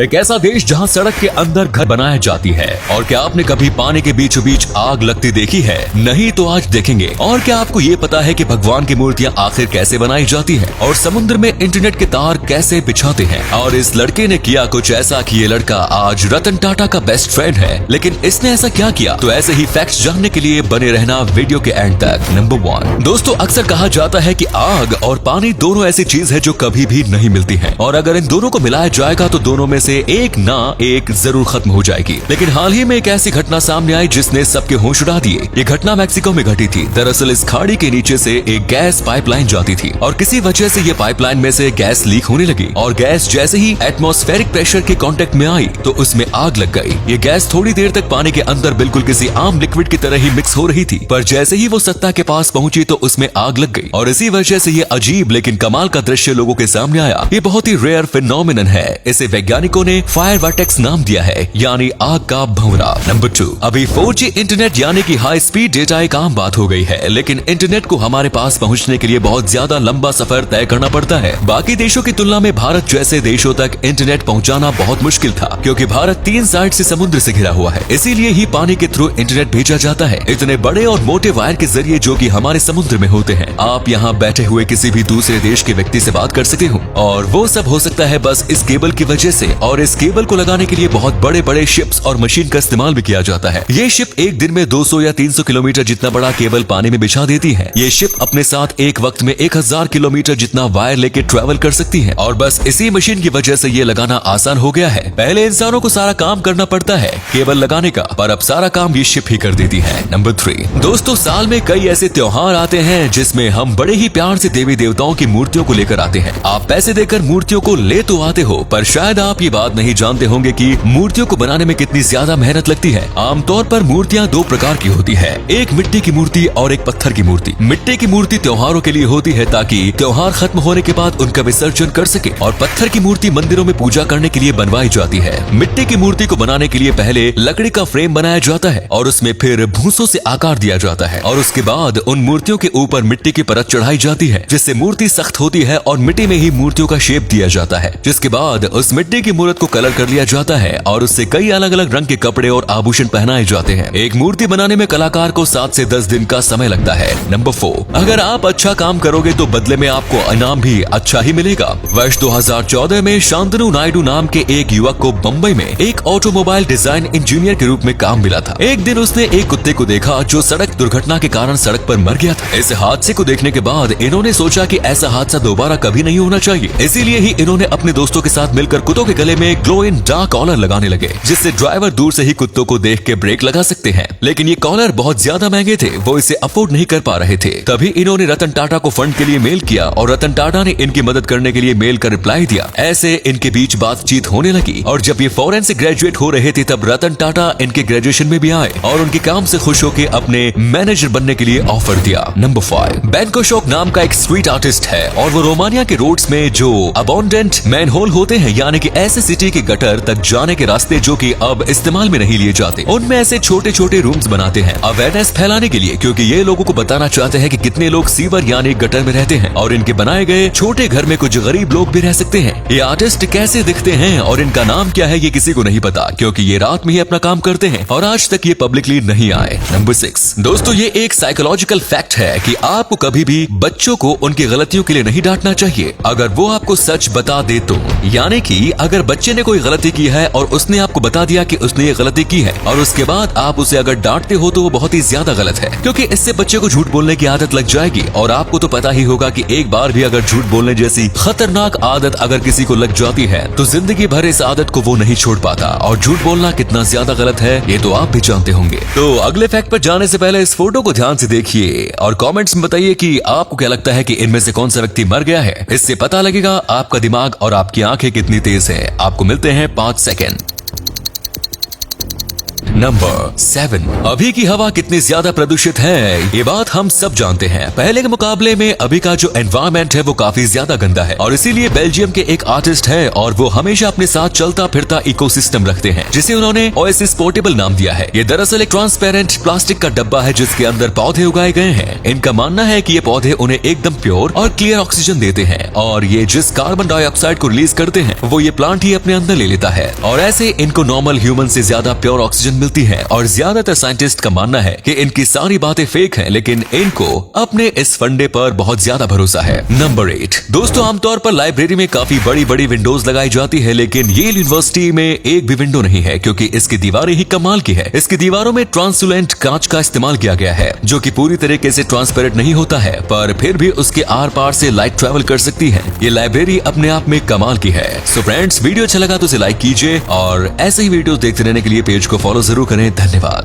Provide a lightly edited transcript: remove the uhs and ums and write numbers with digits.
एक ऐसा देश जहां सड़क के अंदर घर बनाया जाती है। और क्या आपने कभी पानी के बीचों बीच आग लगती देखी है? नहीं तो आज देखेंगे। और क्या आपको ये पता है कि भगवान की मूर्तियां आखिर कैसे बनाई जाती है और समुद्र में इंटरनेट के तार कैसे बिछाते हैं? और इस लड़के ने किया कुछ ऐसा कि ये लड़का आज रतन टाटा का बेस्ट फ्रेंड है। लेकिन इसने ऐसा क्या किया? तो ऐसे ही फैक्ट्स जानने के लिए बने रहना वीडियो के एंड तक। नंबर 1, दोस्तों अक्सर कहा जाता है कि आग और पानी दोनों ऐसी चीज है जो कभी भी नहीं मिलती है, और अगर इन दोनों को मिलाया जाएगा तो दोनों में से एक ना एक जरूर खत्म हो जाएगी। लेकिन हाल ही में एक ऐसी घटना सामने आई जिसने सबके होश उड़ा दिए। ये घटना मैक्सिको में घटी थी। दरअसल इस खाड़ी के नीचे से एक गैस पाइपलाइन जाती थी और किसी वजह से ये पाइपलाइन में से गैस लीक होने लगी और गैस जैसे ही एटमॉस्फेरिक प्रेशर के कांटेक्ट में आई तो उसमें आग लग गई। ये गैस थोड़ी देर तक पानी के अंदर बिल्कुल किसी आम लिक्विड की तरह ही मिक्स हो रही थी, पर जैसे ही वो सत्ता के पास पहुंची तो उसमें आग लग गई और इसी वजह से ये अजीब लेकिन कमाल का दृश्य लोगों के सामने आया। ये बहुत ही रेयर फिनोमिनन है। इसे वैज्ञानिकों ने फायर वर्टेक्स नाम दिया है, यानी आग का भंवरा। नंबर 2, अभी 4G इंटरनेट यानी कि हाई स्पीड डेटा एक आम बात हो गई है, लेकिन इंटरनेट को हमारे पास पहुंचने के लिए बहुत ज्यादा लंबा सफर तय करना पड़ता है। बाकी देशों की तुलना में भारत जैसे देशों तक इंटरनेट पहुंचाना बहुत मुश्किल था, क्योंकि भारत 3 साइड से समुद्र से घिरा हुआ है। इसीलिए ही पानी के थ्रू इंटरनेट भेजा जाता है, इतने बड़े और मोटे वायर के जरिए जो कि हमारे समुद्र में होते हैं। आप यहाँ बैठे हुए किसी भी दूसरे देश के व्यक्ति से बात कर सकते हो, और वो सब हो सकता है बस इस केबल की वजह से। और इस केबल को लगाने के लिए बहुत बड़े बड़े शिप्स और मशीन का इस्तेमाल भी किया जाता है। ये शिप एक दिन में 200 या 300 किलोमीटर जितना बड़ा केबल पानी में बिछा देती है। ये शिप अपने साथ एक वक्त में 1000 किलोमीटर जितना वायर लेके ट्रेवल कर सकती है, और बस इसी मशीन की वजह से ये लगाना आसान हो गया है। पहले इंसानों को सारा काम करना पड़ता है केबल लगाने का, पर अब सारा काम ये शिप ही कर देती है। नंबर 3, दोस्तों साल में कई ऐसे त्योहार आते हैं जिसमें हम बड़े ही प्यार से देवी देवताओं की मूर्तियों को लेकर आते हैं। आप पैसे देकर मूर्तियों को ले तो आते हो, पर शायद आप ये बात नहीं जानते होंगे कि मूर्तियों को बनाने में कितनी ज्यादा मेहनत लगती है। आमतौर पर मूर्तियाँ 2 प्रकार की होती है, एक मिट्टी की मूर्ति और एक पत्थर की मूर्ति। मिट्टी की मूर्ति त्योहारों के लिए होती है ताकि त्योहार खत्म होने के बाद उनका विसर्जन कर सके, और पत्थर की मूर्ति मंदिरों में पूजा करने के लिए बनवाई जाती है। मिट्टी की मूर्ति को बनाने के लिए पहले लकड़ी का फ्रेम बनाया जाता है और उसमें फिर भूसों से आकार दिया जाता है, और उसके बाद उन मूर्तियों के ऊपर मिट्टी की परत चढ़ाई जाती है जिससे मूर्ति सख्त होती है, और मिट्टी में ही मूर्तियों का शेप दिया जाता है। जिसके बाद उस मिट्टी की मूर्त को कलर कर लिया जाता है और उससे कई अलग अलग रंग के कपड़े और आभूषण पहनाए जाते हैं। एक मूर्ति बनाने में कलाकार को 7 से 10 दिन का समय लगता है। नंबर 4, अगर आप अच्छा काम करोगे तो बदले में आपको इनाम भी अच्छा ही मिलेगा। वर्ष 2014 में शांतनु नायडू नाम के एक युवक को बम्बई में एक ऑटोमोबाइल डिजाइन इंजीनियर के रूप में काम मिला था। एक दिन उसने एक कुत्ते को देखा जो सड़क दुर्घटना के कारण सड़क पर मर गया था। इस हादसे को देखने के बाद इन्होंने सोचा कि ऐसा हादसा दोबारा कभी नहीं होना चाहिए। इसीलिए ही इन्होंने अपने दोस्तों के साथ मिलकर कुत्तों के गले में ग्लो इन डार्क कॉलर लगाने लगे, जिससे ड्राइवर दूर से ही कुत्तों को देख के ब्रेक लगा सकते हैं। लेकिन ये कॉलर बहुत ज्यादा महंगे थे, वो इसे अफोर्ड नहीं कर पा रहे थे। तभी इन्होंने रतन टाटा को फंड के लिए मेल किया और रतन टाटा ने इनकी मदद करने के लिए मेल का रिप्लाई दिया। ऐसे इनके बीच बातचीत होने लगी, और जब ये फॉरेन से ग्रेजुएट हो रहे थे तब रतन टाटा इनके ग्रेजुएशन में भी आए और उनके काम से खुश होकर अपने मैनेजर बनने के लिए ऑफर दिया। नंबर 5, बेन कोशोक नाम का एक स्ट्रीट आर्टिस्ट है, और वो रोमानिया के रोड्स में जो अबॉन्डेंट मैनहोल होते हैं, यानी कि ऐसे सिटी के गटर तक जाने के रास्ते जो कि अब इस्तेमाल में नहीं लिए जाते, उनमें ऐसे छोटे छोटे रूम्स बनाते हैं अवेयरनेस फैलाने के लिए, क्योंकि ये लोगों को बताना चाहते हैं कि कितने लोग सीवर यानी गटर में रहते हैं और इनके बनाए गए छोटे घर में कुछ गरीब लोग भी रह सकते हैं। ये आर्टिस्ट कैसे दिखते हैं और इनका नाम क्या है ये किसी को नहीं पता, क्योंकि ये रात में ही अपना काम करते हैं और आज तक ये पब्लिकली नहीं आए। नंबर 6, दोस्तों ये एक साइकोलॉजिकल फैक्ट है कि आपको कभी भी बच्चों को उनकी गलतियों के लिए नहीं डांटना चाहिए अगर वो आपको सच बता दे तो। यानी कि अगर बच्चे ने कोई गलती की है और उसने आपको बता दिया कि उसने ये गलती की है और उसके बाद आप उसे अगर डांटते हो तो वो बहुत ही ज्यादा गलत है, क्योंकि इससे बच्चे को झूठ बोलने की आदत लग जाएगी। और आपको तो पता ही होगा कि एक बार भी अगर झूठ बोलने जैसी खतरनाक आदत अगर किसी को लग जाती है तो जिंदगी भर इस आदत को वो नहीं छोड़ पाता, और झूठ बोलना कितना ज्यादा गलत है ये तो आप भी जानते होंगे। तो अगले फैक्ट पर जाने से पहले इस फोटो को ध्यान से देखिए और कमेंट्स में बताइए कि आपको क्या लगता है कि इनमें से कौन सा व्यक्ति मर गया है। इससे पता लगेगा आपका दिमाग और आपकी आंखें कितनी तेज है। आपको मिलते हैं 5 सेकंड। नंबर 7। अभी की हवा कितनी ज्यादा प्रदूषित है, ये बात हम सब जानते हैं। पहले के मुकाबले में अभी का जो एनवायरमेंट है वो काफी ज्यादा गंदा है, और इसीलिए बेल्जियम के एक आर्टिस्ट है और वो हमेशा अपने साथ चलता फिरता इकोसिस्टम रखते हैं, जिसे उन्होंने ओएसिस पोर्टेबल नाम दिया है। ये दरअसल एक ट्रांसपेरेंट प्लास्टिक का डब्बा है जिसके अंदर पौधे उगाए गए हैं। इनका मानना है कि ये पौधे उन्हें एकदम प्योर और क्लियर ऑक्सीजन देते हैं, और ये जिस कार्बन डाइऑक्साइड को रिलीज करते हैं वो ये प्लांट ही अपने अंदर ले लेता है, और ऐसे इनको नॉर्मल ह्यूमन से ज्यादा प्योर ऑक्सीजन मिलती है। और ज्यादातर साइंटिस्ट का मानना है कि इनकी सारी बातें फेक हैं, लेकिन इनको अपने इस फंडे पर बहुत ज्यादा भरोसा है। नंबर 8। दोस्तों, आमतौर पर लाइब्रेरी में काफी बड़ी बड़ी विंडोज लगाई जाती है, लेकिन येल यूनिवर्सिटी में एक भी विंडो नहीं है, क्योंकि इसकी दीवारें ही कमाल की है। इसकी दीवारों में ट्रांसलुसेंट कांच का इस्तेमाल किया गया है, जो कि पूरी तरीके से ट्रांसपेरेंट नहीं होता है, पर फिर भी उसके आर पार से लाइट ट्रेवल कर सकती है। ये लाइब्रेरी अपने आप में कमाल की है। सो फ्रेंड्स, वीडियो अच्छा लगा तो इसे लाइक कीजिए, और ऐसे ही वीडियो देखते रहने के लिए पेज को फॉलो जरूर करें। धन्यवाद।